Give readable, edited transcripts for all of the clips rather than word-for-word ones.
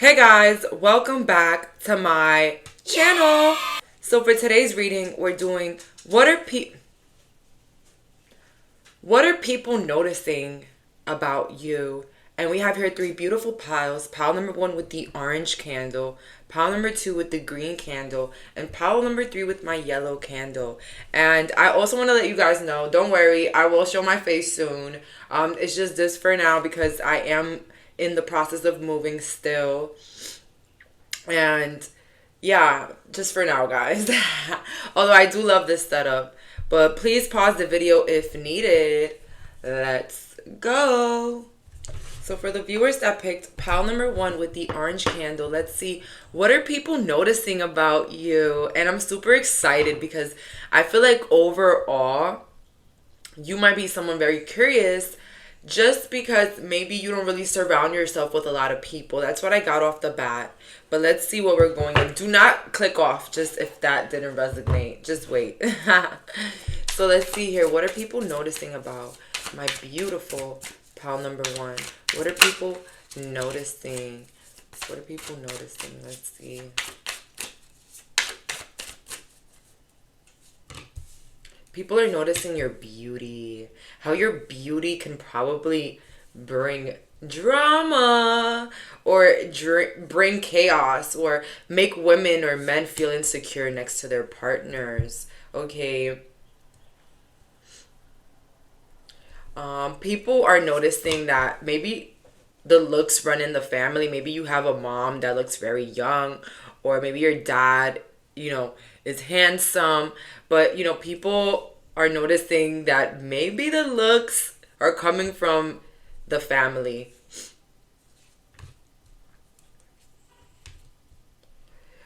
Hey guys, welcome back to my channel. So for today's reading, we're doing what are people noticing about you? And we have here three beautiful piles. Pile number one with the orange candle, pile number two with the green candle, and pile number three with my yellow candle. And I also want to let you guys know, don't worry, I will show my face soon. It's just this for now because I am in the process of moving still. And yeah, just for now, guys. Although I do love this setup. But please pause the video if needed. Let's go. So for the viewers that picked pile number one with the orange candle, let's see, what are people noticing about you? And I'm super excited because I feel like overall, you might be someone very curious just because maybe you don't really surround yourself with a lot of people. That's what I got off the bat. But let's see what we're going in. Do not click off just if that didn't resonate. Just wait. So let's see here. What are people noticing about my beautiful pile number one? What are people noticing? What are people noticing? Let's see. People are noticing your beauty. How your beauty can probably bring drama or bring chaos or make women or men feel insecure next to their partners. Okay. People are noticing that maybe the looks run in the family. Maybe you have a mom that looks very young, or maybe your dad, is handsome. But, people are noticing that maybe the looks are coming from the family.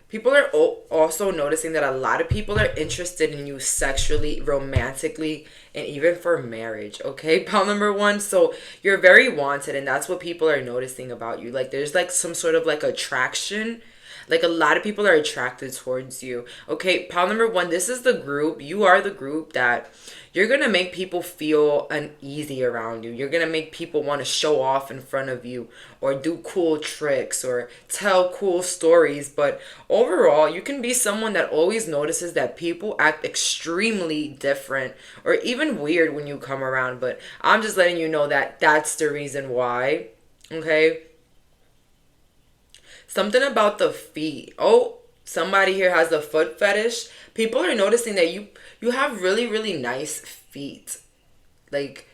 People are also noticing that a lot of people are interested in you sexually, romantically, and even for marriage. Okay, pile number one. So you're very wanted, and that's what people are noticing about you. Like there's like some sort of like attraction. Like a lot of people are attracted towards you. Okay, pile number one. This is the group. You are the group that you're going to make people feel uneasy around you. You're going to make people want to show off in front of you or do cool tricks or tell cool stories. But overall, you can be someone that always notices that people act extremely different or even weird when you come around. But I'm just letting you know that that's the reason why. Okay? Something about the feet. Oh, somebody here has a foot fetish. People are noticing that you have really, really nice feet. Like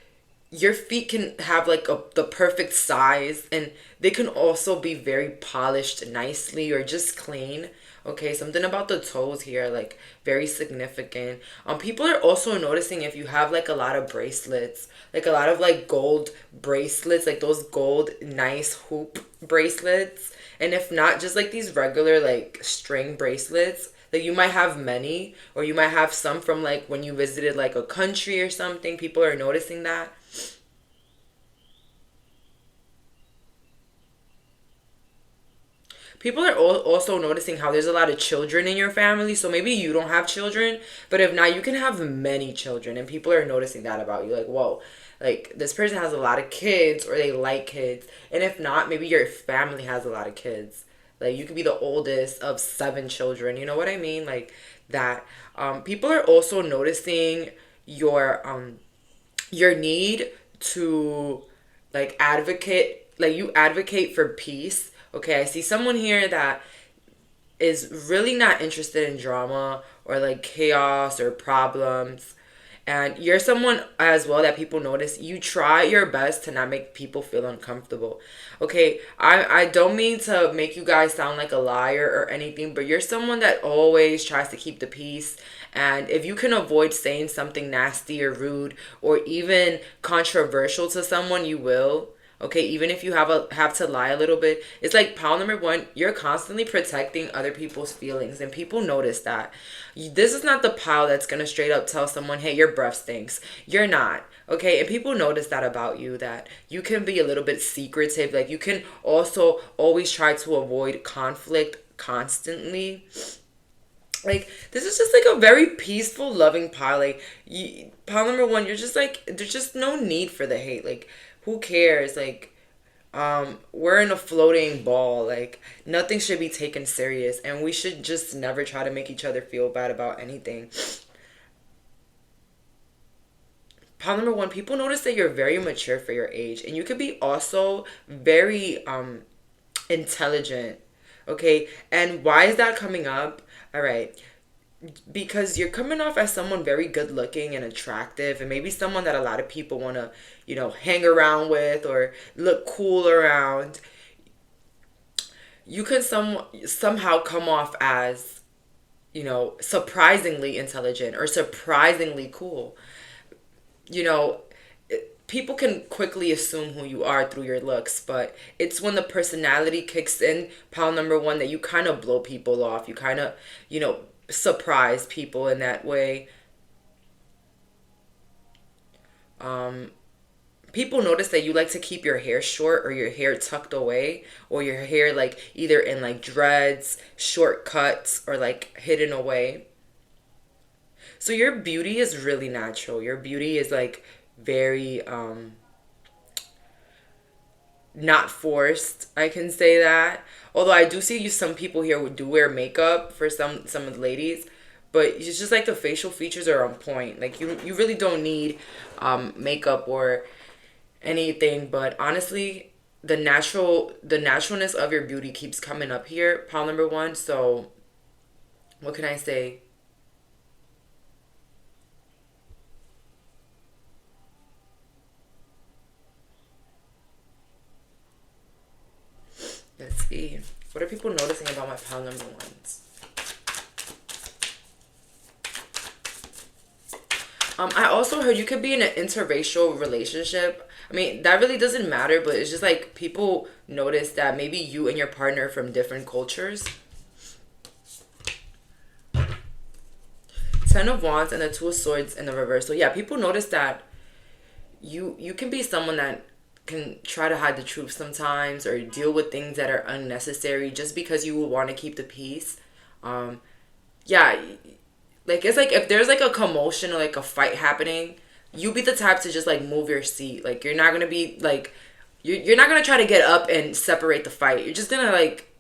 your feet can have like the perfect size, and they can also be very polished nicely or just clean. Okay, something about the toes here, like very significant. People are also noticing if you have like a lot of bracelets, like a lot of like gold bracelets, like those gold nice hoop bracelets. And if not, just like these regular like string bracelets. Like you might have many, or you might have some from like when you visited like a country or something. People are noticing that. People are also noticing how there's a lot of children in your family. So maybe you don't have children, but if not, you can have many children. And people are noticing that about you. Like, whoa, like this person has a lot of kids or they like kids. And if not, maybe your family has a lot of kids. Like you could be the oldest of 7 children. You know what I mean? Like that. People are also noticing your need to like advocate, like you advocate for peace. Okay, I see someone here that is really not interested in drama or like chaos or problems. And you're someone as well that people notice. You try your best to not make people feel uncomfortable. Okay, I don't mean to make you guys sound like a liar or anything, but you're someone that always tries to keep the peace. And if you can avoid saying something nasty or rude or even controversial to someone, you will. Okay, even if you have to lie a little bit, it's like pile number one, you're constantly protecting other people's feelings, and people notice that. This is not the pile that's gonna straight up tell someone, hey, your breath stinks. You're not. Okay, and people notice that about you, that you can be a little bit secretive. Like you can also always try to avoid conflict constantly. Like this is just like a very peaceful, loving pile. Like pile number one, you're just like there's just no need for the hate. Like who cares? Like We're in a floating ball. Like, nothing should be taken serious, and we should just never try to make each other feel bad about anything. Pile number one, people notice that you're very mature for your age, and you could be also very intelligent. Okay, and why is that coming up? All right, because you're coming off as someone very good looking and attractive, and maybe someone that a lot of people want to, hang around with or look cool around. You can somehow come off as, surprisingly intelligent or surprisingly cool. you know People can quickly assume who you are through your looks, but it's when the personality kicks in, pile number one, that you kind of blow people off. You kind of, surprise people in that way. um People notice that you like to keep your hair short, or your hair tucked away, or your hair like either in like dreads, short cuts, or like hidden away. So your beauty is really natural. Your beauty is like very not forced. I can say that. Although I do see you some people here who do wear makeup for some of the ladies, but it's just like the facial features are on point. Like you really don't need makeup or anything, but honestly, the naturalness of your beauty keeps coming up here, pile number one. So what can I say? Let's see. What are people noticing about my pile number ones? I also heard you could be in an interracial relationship. I mean, that really doesn't matter, but it's just like people notice that maybe you and your partner are from different cultures. Ten of Wands and the Two of Swords in the reverse. So yeah, people notice that you can be someone that can try to hide the truth sometimes, or deal with things that are unnecessary just because you will want to keep the peace. Um, yeah, like it's like if there's like a commotion or like a fight happening, you be the type to just like move your seat. Like you're not gonna be like you're not gonna try to get up and separate the fight. You're just gonna like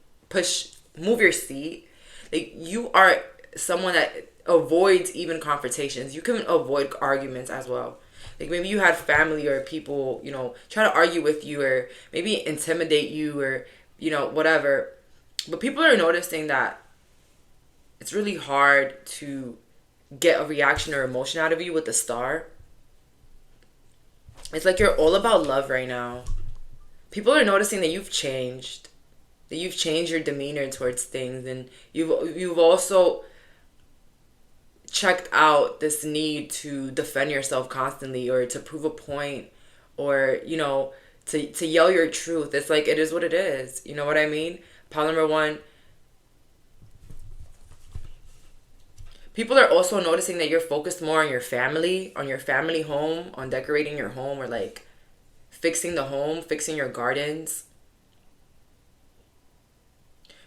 move your seat. Like you are someone that avoids even confrontations. You can avoid arguments as well. Like maybe you had family or people, try to argue with you, or maybe intimidate you, or whatever. But people are noticing that it's really hard to get a reaction or emotion out of you with the star. It's like you're all about love right now. People are noticing that you've changed. That you've changed your demeanor towards things, and you've also checked out this need to defend yourself constantly, or to prove a point, or to yell your truth. It's like it is what it is. You know what I mean? Pile number one. People are also noticing that you're focused more on your family home, on decorating your home, or like fixing the home, fixing your gardens.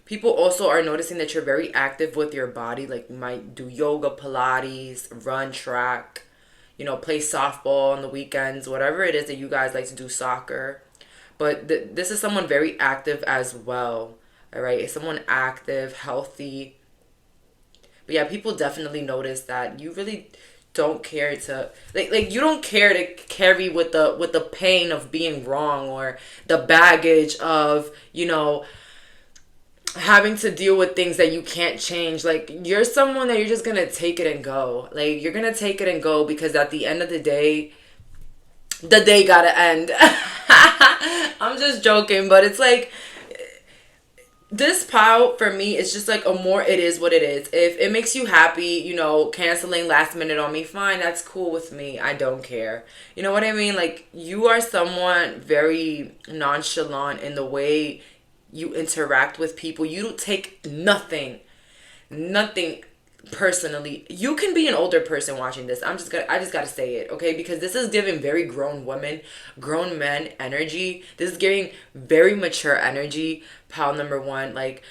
People also are noticing that you're very active with your body. Like you might do yoga, Pilates, run track, play softball on the weekends, whatever it is that you guys like to do, soccer. But this is someone very active as well. All right. It's someone active, healthy. But yeah, people definitely notice that you really don't care to like you don't care to carry with the pain of being wrong, or the baggage of, having to deal with things that you can't change. Like you're someone that you're just gonna take it and go. Like you're gonna take it and go, because at the end of the day gotta end. I'm just joking, but it's like this pile for me is just like a more, it is what it is. If it makes you happy, canceling last minute on me, fine, that's cool with me. I don't care. You know what I mean? Like you are someone very nonchalant in the way you interact with people. You don't take nothing personally. You can be an older person watching this. I just gotta say it, okay? Because this is giving very grown women, grown men energy. This is giving very mature energy. Pile number one, like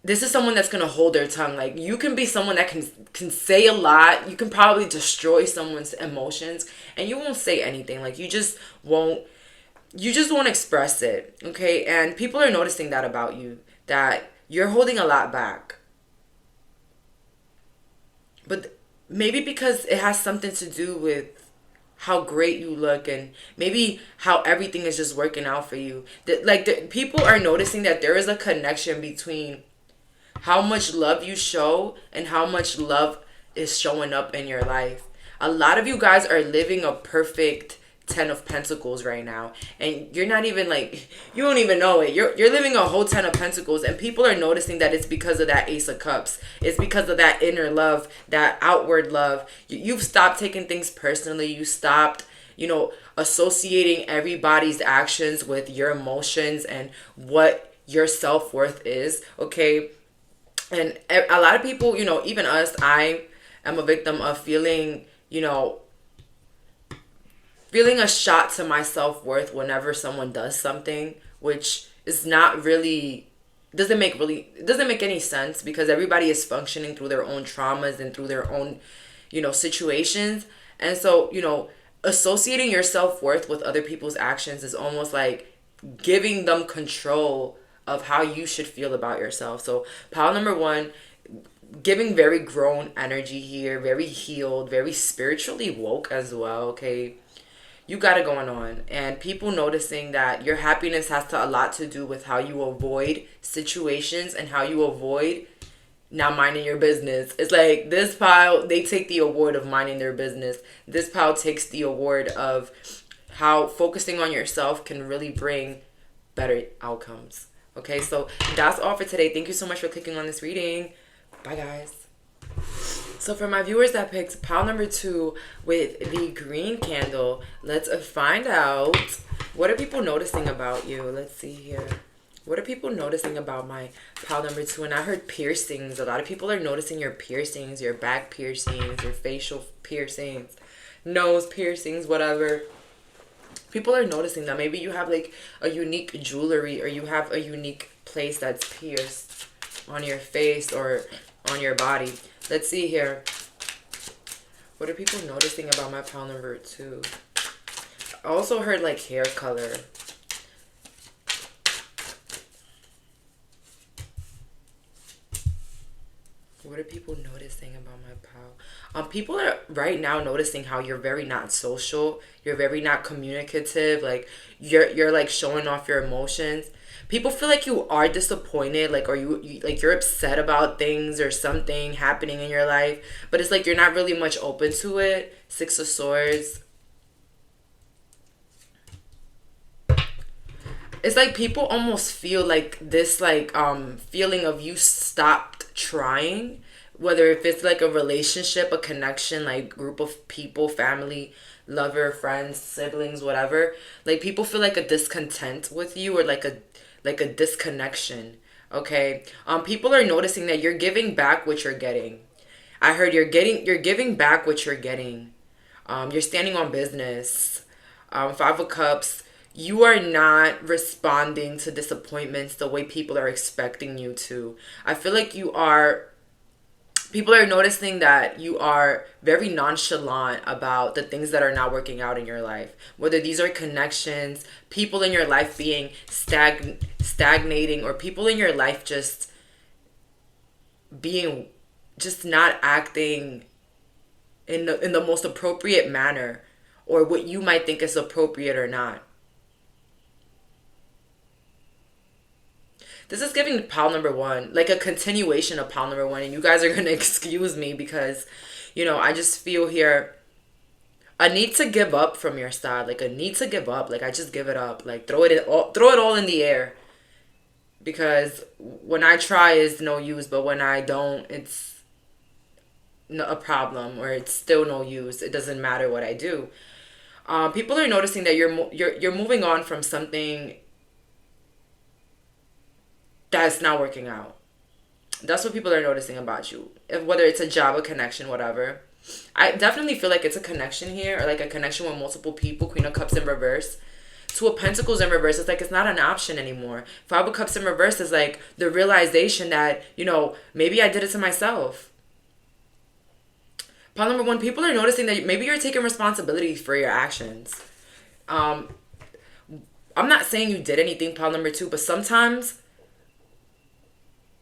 this is someone that's gonna hold their tongue. Like you can be someone that can say a lot. You can probably destroy someone's emotions, and you won't say anything. Like you just won't you just won't express it, okay? And people are noticing that about you, that you're holding a lot back. But maybe because it has something to do with how great you look, and maybe how everything is just working out for you. That like people are noticing that there is a connection between how much love you show and how much love is showing up in your life. A lot of you guys are living a perfect 10 of Pentacles right now, and you're not even like, you don't even know it. You're living a whole 10 of Pentacles, and people are noticing that it's because of that Ace of Cups. It's because of that inner love, that outward love. You've stopped taking things personally. You stopped, associating everybody's actions with your emotions and what your self-worth is, okay? And a lot of people, even us, I am a victim of feeling a shot to my self-worth whenever someone does something, which is not really, it doesn't make any sense, because everybody is functioning through their own traumas and through their own, situations. And so, associating your self-worth with other people's actions is almost like giving them control of how you should feel about yourself. So pile number one, giving very grown energy here, very healed, very spiritually woke as well, okay? You got it going on, and people noticing that your happiness has a lot to do with how you avoid situations and how you avoid not minding your business. It's like this pile, they take the award of minding their business. This pile takes the award of how focusing on yourself can really bring better outcomes. Okay, so that's all for today. Thank you so much for clicking on this reading. Bye, guys. So for my viewers that picked pile number 2 with the green candle, let's find out, what are people noticing about you? Let's see here. What are people noticing about my pile number 2? And I heard piercings. A lot of people are noticing your piercings, your back piercings, your facial piercings, nose piercings, whatever. People are noticing that. Maybe you have like a unique jewelry, or you have a unique place that's pierced on your face or on your body. Let's see here. What are people noticing about my pile number 2? I also heard like hair color. What are people noticing about my pile? People are right now noticing how you're very not social. You're very not communicative. Like you're like showing off your emotions. People feel like you are disappointed, like, or you like you're upset about things or something happening in your life, but it's like you're not really much open to it. 6 of Swords. It's like people almost feel like this, like feeling of you stopped trying, whether if it's like a relationship, a connection, like group of people, family, lover, friends, siblings, whatever. Like people feel like a discontent with you, or like a disconnection. Okay. People are noticing that you're giving back what you're getting. I heard you're giving back what you're getting. You're standing on business. 5 of Cups. You are not responding to disappointments the way people are expecting you to. I feel like people are noticing that you are very nonchalant about the things that are not working out in your life. Whether these are connections, people in your life being stagnating, or people in your life just not acting in the most appropriate manner, or what you might think is appropriate or not. This is giving pile number 1, like a continuation of pile number 1. And you guys are going to excuse me because, I just feel here a need to give up from your side. Like a need to give up. Like I just give it up. Like throw it all in the air. Because when I try, it's no use. But when I don't, it's a problem, or it's still no use. It doesn't matter what I do. People are noticing that you're moving on from something that's not working out. That's what people are noticing about you. Whether it's a job, a connection, whatever. I definitely feel like it's a connection here, or like a connection with multiple people. Queen of Cups in reverse. 2 of Pentacles in reverse. It's like it's not an option anymore. 5 of Cups in reverse is like the realization that, maybe I did it to myself. Pile number 1, people are noticing that maybe you're taking responsibility for your actions. I'm not saying you did anything, pile number two, but sometimes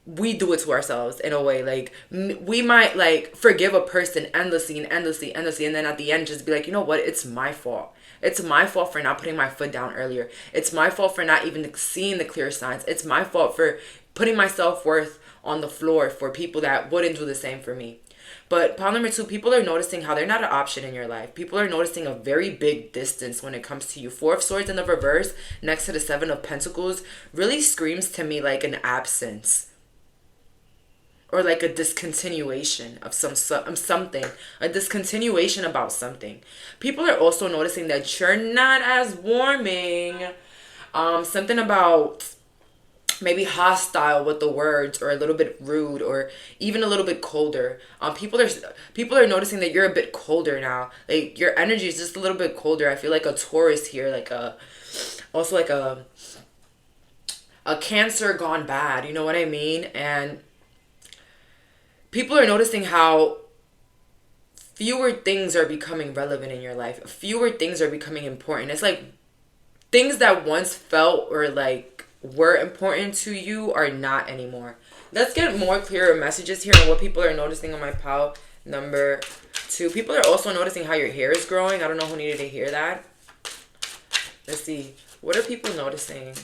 we do it to ourselves in a way. Like, we might like forgive a person endlessly and endlessly, endlessly, and then at the end just be like, you know what? It's my fault. It's my fault for not putting my foot down earlier. It's my fault for not even seeing the clear signs. It's my fault for putting my self-worth on the floor for people that wouldn't do the same for me. But pile number two, people are noticing how they're not an option in your life. People are noticing a very big distance when it comes to you. Four of Swords in the reverse next to the Seven of Pentacles really screams to me like an absence, or like a discontinuation of something, a discontinuation about something. People are also noticing that you're not as warming. Something about maybe hostile with the words, or a little bit rude, or even a little bit colder. People are noticing that you're a bit colder now. Like, your energy is just a little bit colder. I feel like a Taurus here, like a Cancer gone bad. You know what I mean? And people are noticing how fewer things are becoming relevant in your life. Fewer things are becoming important. It's like things that once felt or like were important to you are not anymore. Let's get more clearer messages here on what people are noticing on my pile number two. People are also noticing how your hair is growing. I don't know who needed to hear that. Let's see. What are people noticing?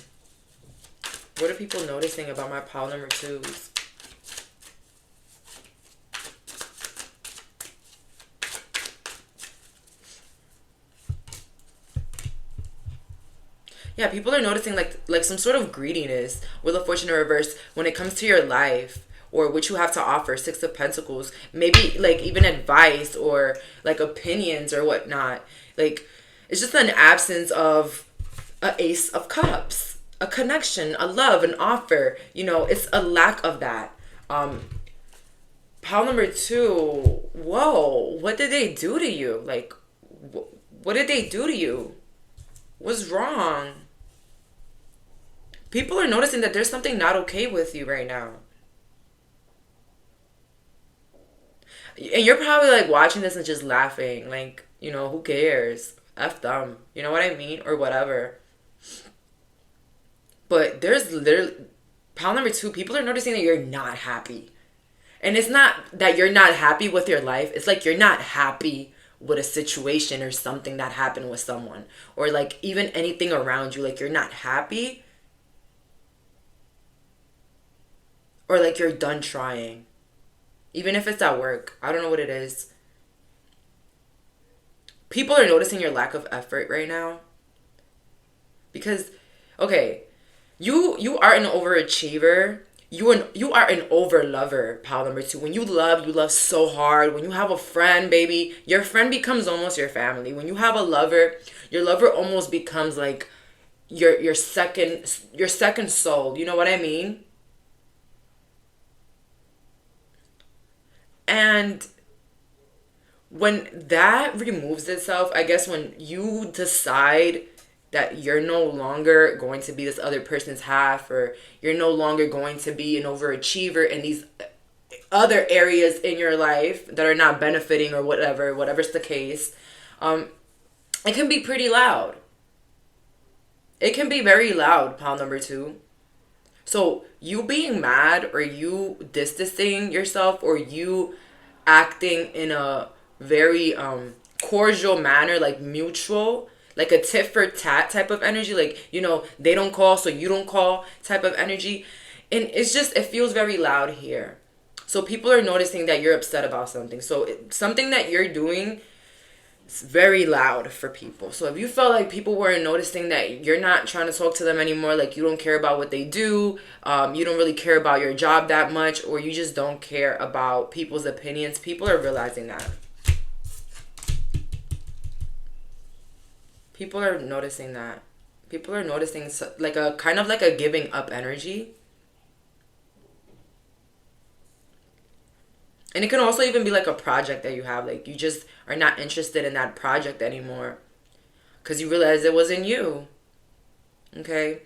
What are people noticing about my pile number twos? Yeah, people are noticing like some sort of greediness with a Fortune in reverse when it comes to your life or what you have to offer. Six of Pentacles, maybe like even advice or like opinions or whatnot. Like, it's just an absence of a Ace of Cups, a connection, a love, an offer. You know, it's a lack of that. Pile number two. Whoa, what did they do to you? Like, what did they do to you? What's wrong? People are noticing that there's something not okay with you right now. And you're probably like watching this and just laughing. Like, who cares? F them. You know what I mean? Or whatever. But there's literally, pile number two, people are noticing that you're not happy. And it's not that you're not happy with your life. It's like you're not happy with a situation or something that happened with someone, or like even anything around you. Like, you're not happy, or like you're done trying, even if it's at work. I don't know what it is. People are noticing your lack of effort right now because, okay, you are an overachiever. You are an over lover, pile number two. When you love so hard. When you have a friend, baby, your friend becomes almost your family. When you have a lover, your lover almost becomes like your second soul. You know what I mean? And when that removes itself, I guess when you decide that you're no longer going to be this other person's half, or you're no longer going to be an overachiever in these other areas in your life that are not benefiting, or whatever's the case, it can be pretty loud. It can be very loud, pile number two. So you being mad, or you distancing yourself, or you acting in a very cordial manner, like mutual, like a tit for tat type of energy, like, they don't call so you don't call type of energy. And it feels very loud here. So people are noticing that you're upset about something. So something that you're doing is very loud for people. So if you felt like people weren't noticing that you're not trying to talk to them anymore, like you don't care about what they do, you don't really care about your job that much, or you just don't care about people's opinions, people are realizing that. People are noticing that. People are noticing like a kind of like a giving up energy. And it can also even be like a project that you have. Like, you just are not interested in that project anymore because you realize it wasn't you. Okay?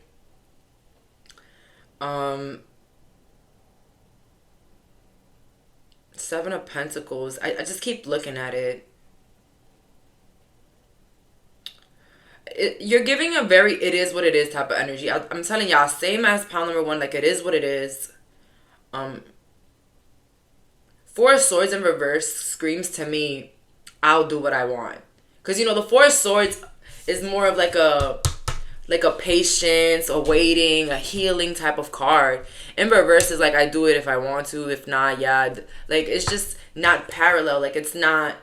Seven of Pentacles. I just keep looking at it. you're giving a very it is what it is type of energy. I'm telling y'all, same as pile number one, like it is what it is. Um, Four of Swords in reverse screams to me, I'll do what I want. Because, the Four of Swords is more of like a patience, a waiting, a healing type of card. In reverse is like, I do it if I want to. If not, yeah. Like, it's just not parallel. Like, it's not,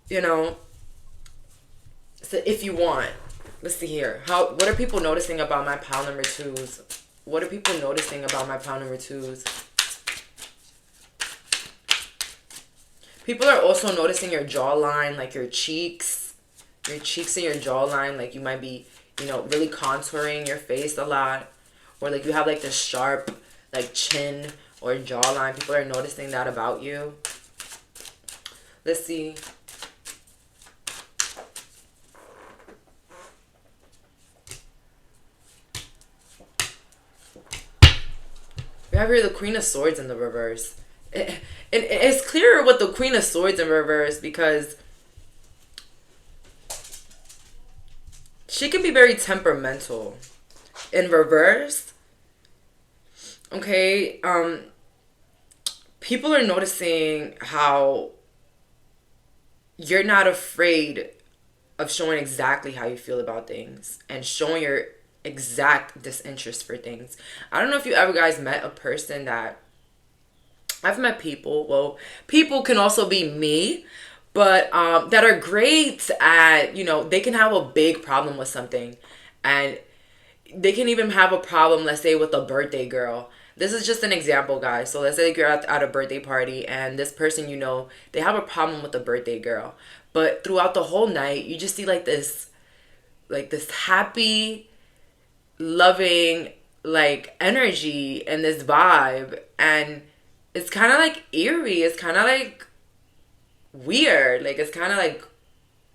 so if you want. Let's see here. What are people noticing about my pile number twos? What are people noticing about my pile number twos? People are also noticing your jawline, like your cheeks and your jawline. Like you might be, really contouring your face a lot. Or like you have like this sharp, like chin or jawline. People are noticing that about you. Let's see. We have here the Queen of Swords in the reverse. And it's clearer with the Queen of Swords in reverse because she can be very temperamental. In reverse, okay, people are noticing how you're not afraid of showing exactly how you feel about things and showing your exact disinterest for things. I don't know if you ever guys met a person that I've met people. Well, people can also be me, but that are great at, they can have a big problem with something. And they can even have a problem, let's say, with a birthday girl. This is just an example, guys. So let's say you're at a birthday party and this person, they have a problem with the birthday girl. But throughout the whole night, you just see this happy, loving, like, energy and this vibe. And it's kind of like eerie. It's kind of like weird. Like, it's kind of like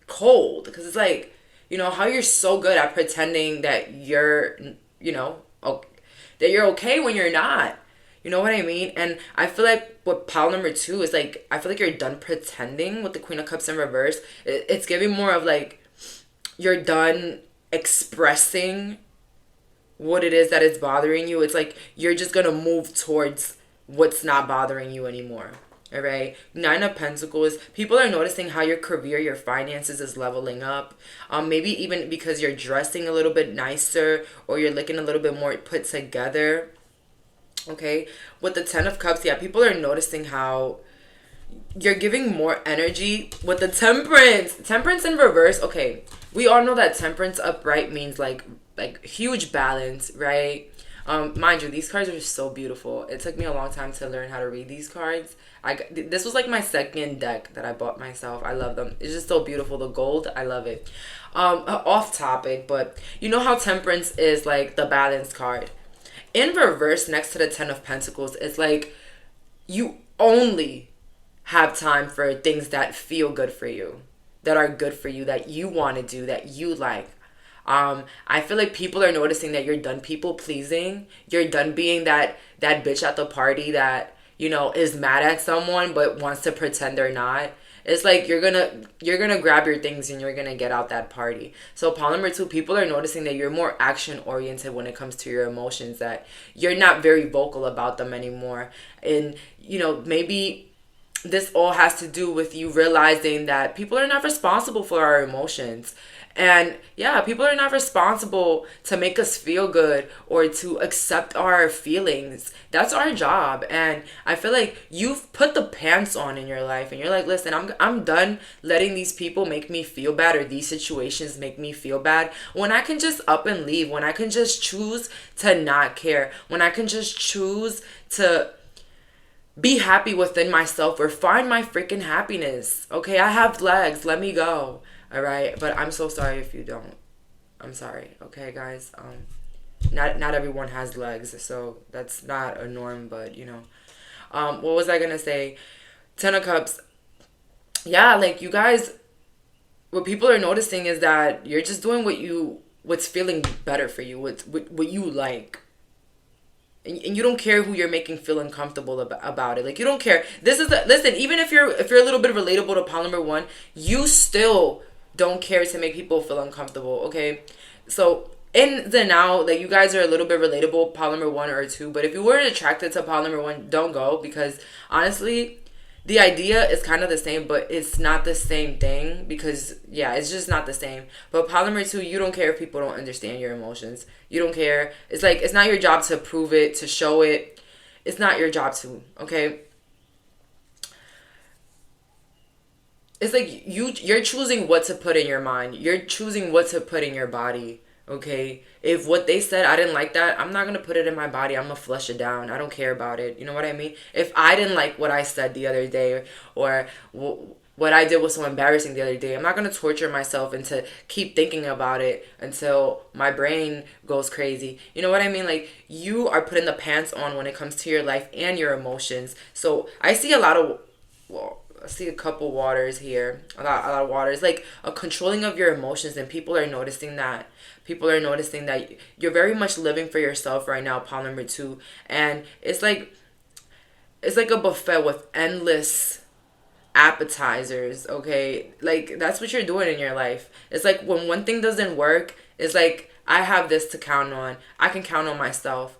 cold. Because it's like, how you're so good at pretending that you're, that you're okay when you're not. You know what I mean? And I feel like what pile number two is like, I feel like you're done pretending with the Queen of Cups in reverse. It's giving more of like, you're done expressing what it is that is bothering you. It's like, you're just going to move towards what's not bothering you anymore. All right. Nine of Pentacles. People are noticing how your career, your finances is leveling up. Maybe even because you're dressing a little bit nicer or you're looking a little bit more put together. Okay. With the Ten of Cups, yeah, people are noticing how you're giving more energy with the Temperance. Temperance in reverse. Okay. We all know that Temperance upright means like huge balance, right? Mind you, these cards are so beautiful. It took me a long time to learn how to read these cards. This was like my second deck that I bought myself. I love them. It's just so beautiful. The gold, I love it. Off topic, but you know how Temperance is like the balance card. In reverse, next to the Ten of Pentacles, it's like you only have time for things that feel good for you, that are good for you, that you want to do, that you like. I feel like people are noticing that you're done people pleasing. You're done being that bitch at the party that, is mad at someone but wants to pretend they're not. It's like you're gonna grab your things and you're gonna get out that party. So pile number two, people are noticing that you're more action oriented when it comes to your emotions, that you're not very vocal about them anymore. And, maybe this all has to do with you realizing that people are not responsible for our emotions. And yeah, people are not responsible to make us feel good or to accept our feelings. That's our job. And I feel like you've put the pants on in your life and you're like, listen, I'm done letting these people make me feel bad or these situations make me feel bad. When I can just up and leave, when I can just choose to not care, when I can just choose to be happy within myself or find my freaking happiness. Okay, I have legs. Let me go. All right, but I'm so sorry if you don't. I'm sorry. Okay, guys. Not everyone has legs, so that's not a norm. But what was I gonna say? Ten of Cups. Yeah, like you guys. What people are noticing is that you're just doing what's feeling better for you, what you like. And you don't care who you're making feel uncomfortable about it. Like, you don't care. Listen, even if you're a little bit relatable to pile number one, you still don't care to make people feel uncomfortable, okay? So in the now, like, you guys are a little bit relatable, pile number one or two, but if you weren't attracted to pile number one, don't go, because honestly, the idea is kind of the same, but it's not the same thing, because yeah, it's just not the same. But pile number two, you don't care if people don't understand your emotions. You don't care. It's like, it's not your job to prove it, to show it. It's not your job to, okay? It's like you're choosing what to put in your mind. You're choosing what to put in your body. Okay? If what they said, I didn't like that, I'm not going to put it in my body. I'm going to flush it down. I don't care about it. You know what I mean? If I didn't like what I said the other day, or what I did was so embarrassing the other day, I'm not going to torture myself into keep thinking about it until my brain goes crazy. You know what I mean? Like, you are putting the pants on when it comes to your life and your emotions. So I see a lot of, well, I see a couple waters here. A lot of waters. Like a controlling of your emotions, and people are noticing that. People are noticing that you're very much living for yourself right now, pile number two. And it's like a buffet with endless appetizers, okay? Like, that's what you're doing in your life. It's like when one thing doesn't work, it's like, I have this to count on. I can count on myself.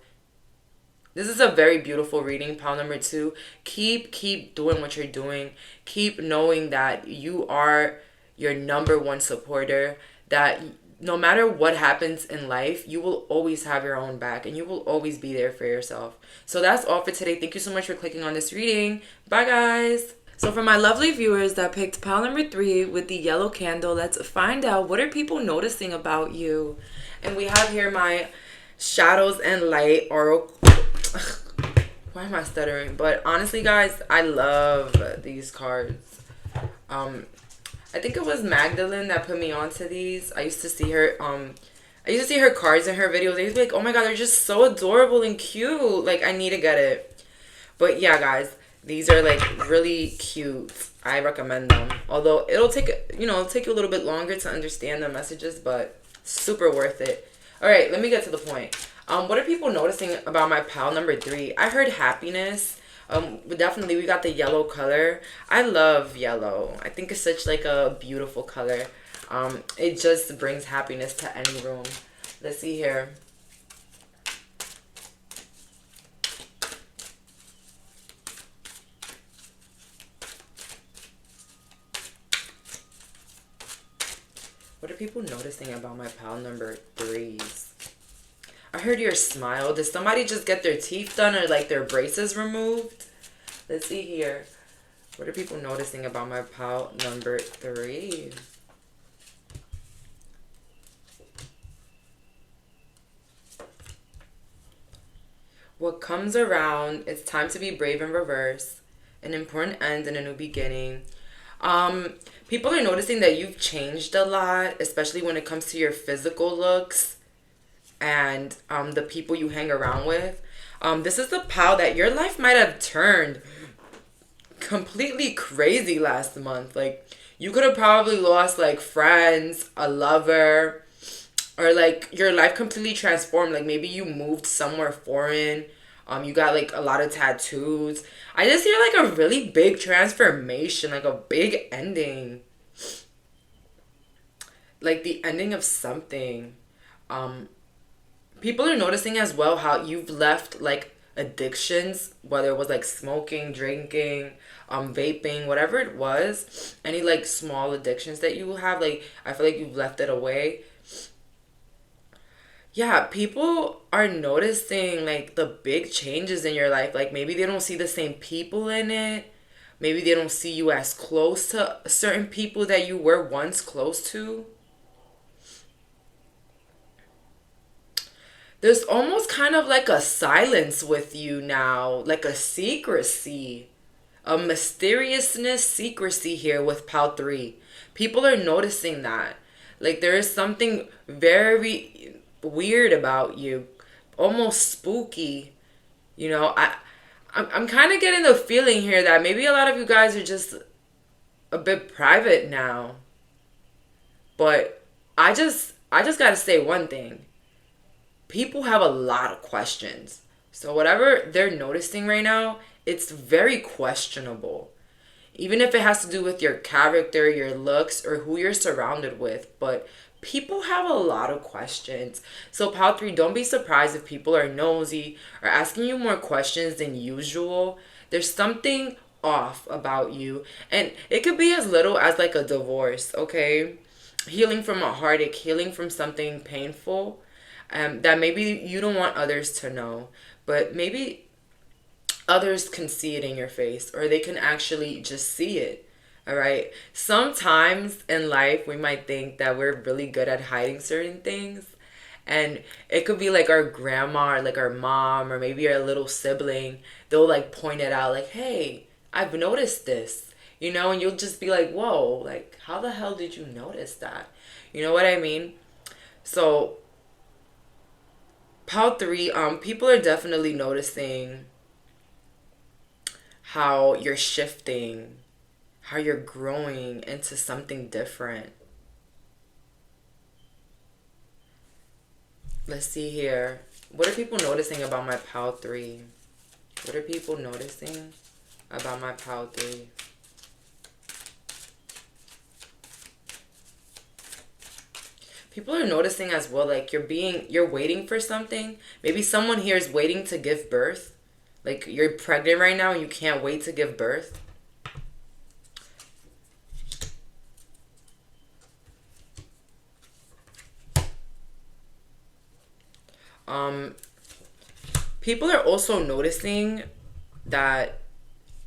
This is a very beautiful reading, pile number two. Keep doing what you're doing. Keep knowing that you are your number one supporter. That no matter what happens in life, you will always have your own back, and you will always be there for yourself. So that's all for today. Thank you so much for clicking on this reading. Bye, guys. So for my lovely viewers that picked pile number three with the yellow candle, let's find out, what are people noticing about you? And we have here my shadows and light oracle. Why am I stuttering? But honestly, guys, I love these cards. I think it was Magdalene that put me onto these. I used to see her cards in her videos. I used to be like, oh my god, they're just so adorable and cute. Like, I need to get it. But yeah, guys, these are like really cute. I recommend them. Although it'll take you a little bit longer to understand the messages, but super worth it. All right, let me get to the point. What are people noticing about my pile number three? I heard happiness. Definitely we got the yellow color. I love yellow. I think it's such like a beautiful color. It just brings happiness to any room. Let's see here. What are people noticing about my pile number threes? I heard your smile. Did somebody just get their teeth done, or like their braces removed? Let's see here. What are people noticing about my pile number three? What comes around, it's time to be brave in reverse. An important end and a new beginning. People are noticing that you've changed a lot, especially when it comes to your physical looks and the people you hang around with. This is the pile that your life might have turned completely crazy last month. Like, you could have probably lost like friends, a lover, or like your life completely transformed. Like, maybe you moved somewhere foreign. You got like a lot of tattoos. I just hear like a really big transformation, like a big ending. Like the ending of something. People are noticing as well how you've left like addictions, whether it was like smoking, drinking, vaping, whatever it was, any like small addictions that you have, like, I feel like you've left it away. Yeah, people are noticing like the big changes in your life. Like, maybe they don't see the same people in it. Maybe they don't see you as close to certain people that you were once close to. There's almost kind of like a silence with you now, like a secrecy, a mysteriousness, secrecy here with Pal 3. People are noticing that. Like, there is something very weird about you, almost spooky. I'm kind of getting the feeling here that maybe a lot of you guys are just a bit private now. But I just got to say one thing. People have a lot of questions. So whatever they're noticing right now, it's very questionable. Even if it has to do with your character, your looks, or who you're surrounded with. But people have a lot of questions. So, Pal 3, don't be surprised if people are nosy or asking you more questions than usual. There's something off about you. And it could be as little as like a divorce, okay? Healing from a heartache, healing from something painful that maybe you don't want others to know. But maybe others can see it in your face or they can actually just see it. All right. Sometimes in life, we might think that we're really good at hiding certain things. And it could be like our grandma or like our mom or maybe our little sibling. They'll like point it out, like, hey, I've noticed this, and you'll just be like, whoa, like, how the hell did you notice that? You know what I mean? So, Pal 3, people are definitely noticing how you're shifting, how you're growing into something different. Let's see here. What are people noticing about my Pal 3? What are people noticing about my Pal 3? People are noticing as well, like you're waiting for something. Maybe someone here is waiting to give birth. Like you're pregnant right now and you can't wait to give birth. People are also noticing that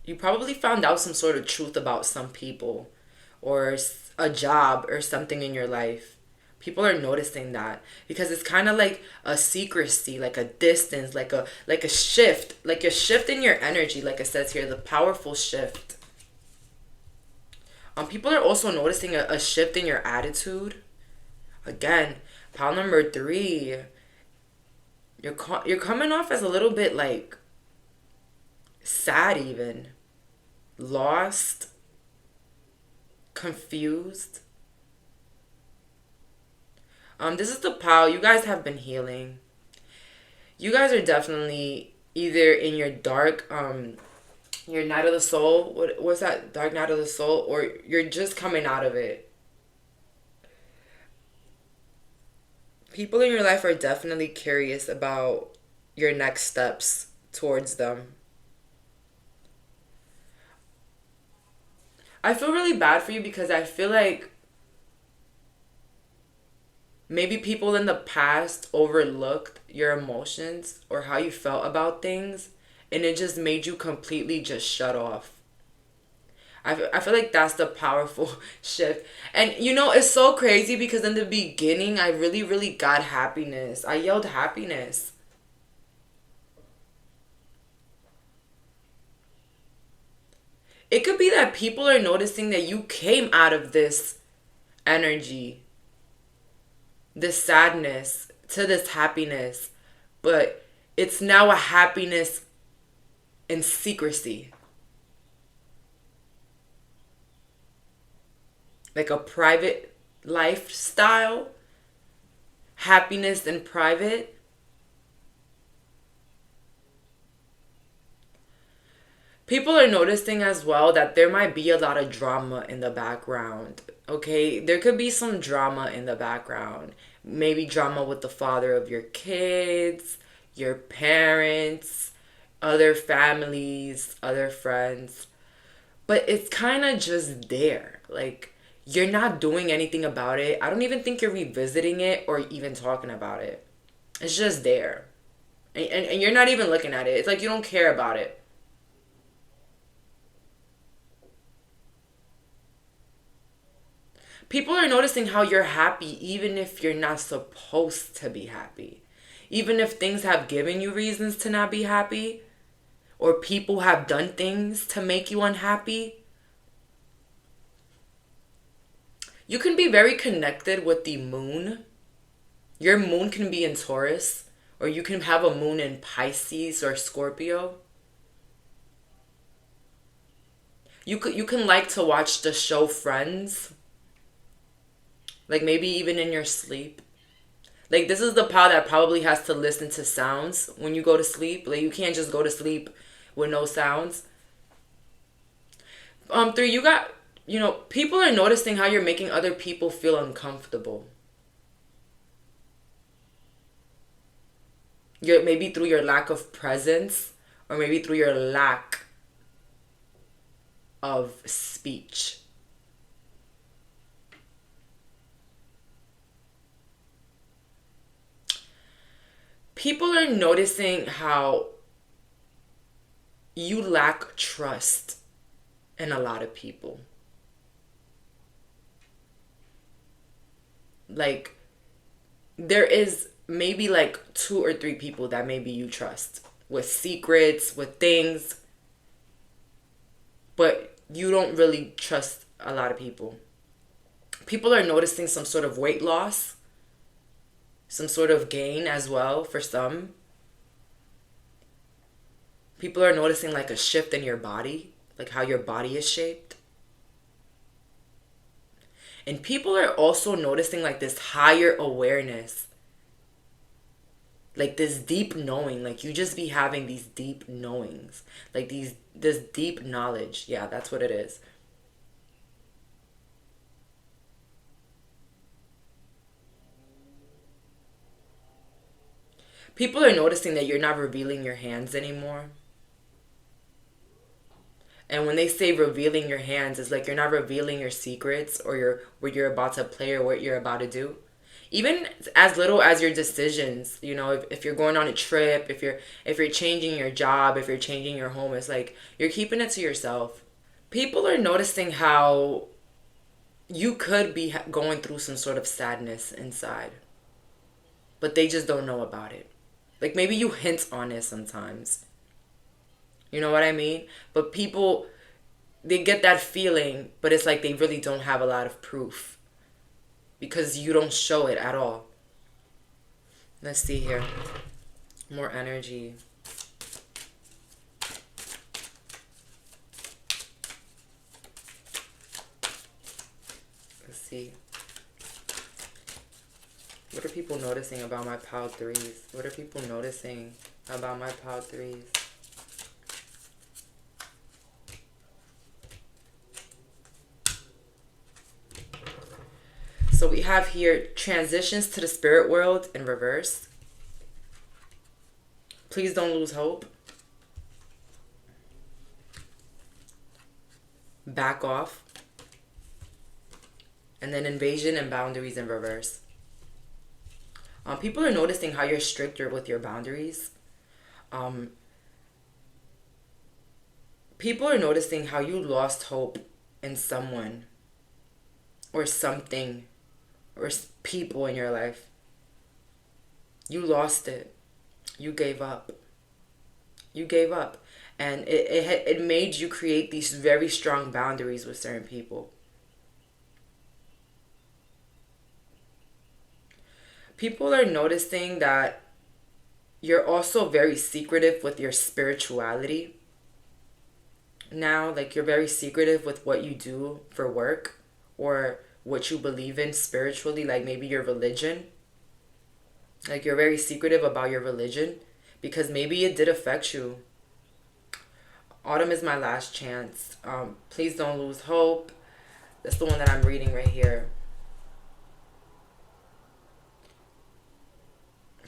you probably found out some sort of truth about some people or a job or something in your life. People are noticing that because it's kind of like a secrecy, like a distance, like a shift, like a shift in your energy, like it says here, the powerful shift. People are also noticing a shift in your attitude. Again, pile number 3, you're coming off as a little bit like sad, even lost, confused. This is the pile. You guys have been healing. You guys are definitely either in your dark, your night of the soul. What's that? Dark night of the soul, or you're just coming out of it. People in your life are definitely curious about your next steps towards them. I feel really bad for you because I feel like maybe people in the past overlooked your emotions or how you felt about things, and it just made you completely just shut off. I feel like that's the powerful shift. And it's so crazy because in the beginning, I really, really got happiness. I yelled happiness. It could be that people are noticing that you came out of this energy, this sadness, to this happiness, but it's now a happiness in secrecy. Like a private lifestyle, happiness in private. People are noticing as well that there might be a lot of drama in the background. Okay, there could be some drama in the background. Maybe drama with the father of your kids, your parents, other families, other friends. But it's kind of just there. Like, you're not doing anything about it. I don't even think you're revisiting it or even talking about it. It's just there. And you're not even looking at it. It's like you don't care about it. People are noticing how you're happy even if you're not supposed to be happy. Even if things have given you reasons to not be happy, or people have done things to make you unhappy. You can be very connected with the moon. Your moon can be in Taurus, or you can have a moon in Pisces or Scorpio. You can like to watch the show Friends. Like maybe even in your sleep. Like this is the pal that probably has to listen to sounds when you go to sleep. Like you can't just go to sleep with no sounds. Three, you got, people are noticing how you're making other people feel uncomfortable. Maybe through your lack of presence, or maybe through your lack of speech. People are noticing how you lack trust in a lot of people. Like, there is maybe like two or three people that maybe you trust with secrets, with things, but you don't really trust a lot of people. People are noticing some sort of weight loss, some sort of gain as well for some. People are noticing like a shift in your body, like how your body is shaped. And people are also noticing like this higher awareness, like this deep knowing, like you just be having these deep knowings, like this deep knowledge. Yeah, that's what it is. People are noticing that you're not revealing your hands anymore. And when they say revealing your hands, it's like you're not revealing your secrets or your what you're about to play or what you're about to do. Even as little as your decisions, if you're going on a trip, if you're changing your job, if you're changing your home, it's like you're keeping it to yourself. People are noticing how you could be going through some sort of sadness inside, but they just don't know about it. Like maybe you hint on it sometimes. You know what I mean? But people, they get that feeling, but it's like they really don't have a lot of proof because you don't show it at all. Let's see here. More energy. Let's see. What are people noticing about my pile threes? What are people noticing about my pile threes? So we have here transitions to the spirit world in reverse. Please don't lose hope. Back off. And then invasion and boundaries in reverse. People are noticing how you're stricter with your boundaries. People are noticing how you lost hope in someone or something or people in your life. You lost it. You gave up. You gave up. And it made you create these very strong boundaries with certain people. People are noticing that you're also very secretive with your spirituality. Now, like you're very secretive with what you do for work or what you believe in spiritually, like maybe your religion. Like you're very secretive about your religion because maybe it did affect you. Autumn is my last chance. Please don't lose hope. That's the one that I'm reading right here.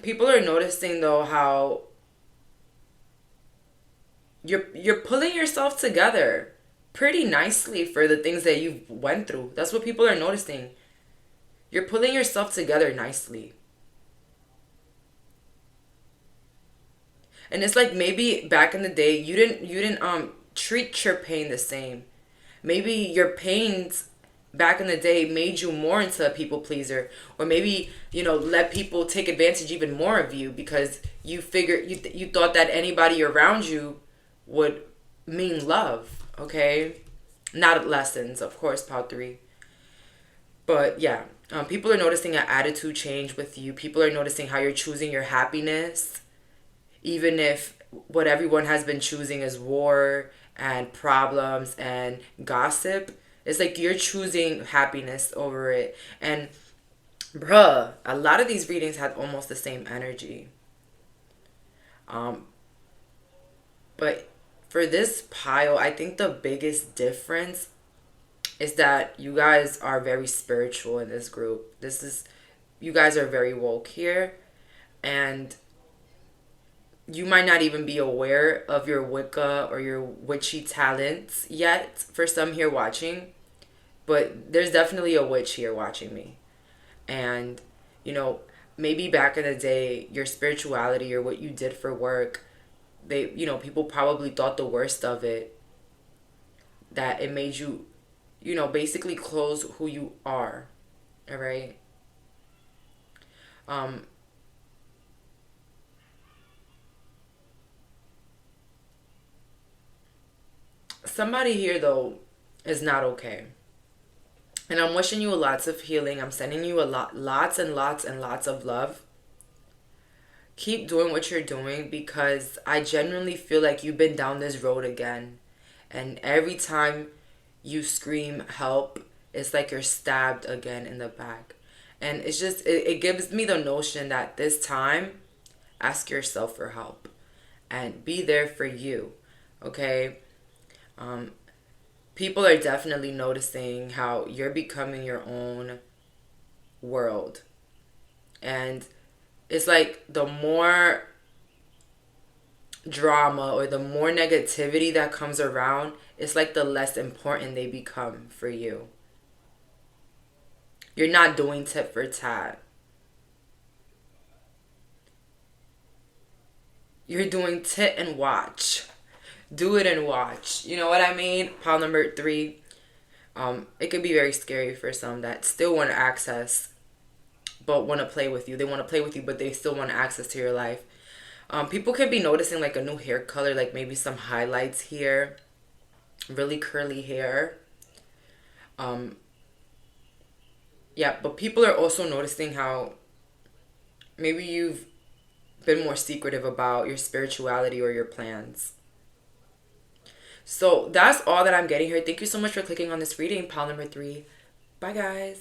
People are noticing though how you're pulling yourself together pretty nicely for the things that you've went through. That's what people are noticing. You're pulling yourself together nicely. And it's like maybe back in the day you didn't treat your pain the same. Maybe your pains back in the day made you more into a people pleaser, or maybe let people take advantage even more of you because you thought that anybody around you would mean love. Okay, not lessons, of course, part three. But yeah, people are noticing an attitude change with you. People are noticing how you're choosing your happiness, even if what everyone has been choosing is war and problems and gossip. It's like you're choosing happiness over it. And bruh, a lot of these readings had almost the same energy. But For this pile, I think the biggest difference is that you guys are very spiritual in this group. You guys are very woke here, and you might not even be aware of your Wicca or your witchy talents yet for some here watching, but there's definitely a witch here watching me. And, you know, maybe back in the day, your spirituality or what you did for work, people probably thought the worst of it, that it made you, basically close who you are. All right. Um, Somebody here, though, is not okay. And I'm wishing you lots of healing. I'm sending you lots and lots and lots of love. Keep doing what you're doing because I genuinely feel like you've been down this road again. And every time you scream help, it's like you're stabbed again in the back. And it gives me the notion that this time, ask yourself for help and be there for you. Okay? Um, People are definitely noticing how you're becoming your own world. And it's like the more drama or the more negativity that comes around, it's like the less important they become for you. You're not doing tit for tat. You're doing tit and watch. Do it and watch. You know what I mean? Pile number 3. It can be very scary for some that still want access but want to play with you. They want to play with you, but they still want access to your life. People can be noticing like a new hair color, like maybe some highlights here, really curly hair. Um, yeah, but people are also noticing how maybe you've been more secretive about your spirituality or your plans. So that's all that I'm getting here. Thank you so much for clicking on this reading, pile number 3. Bye, guys.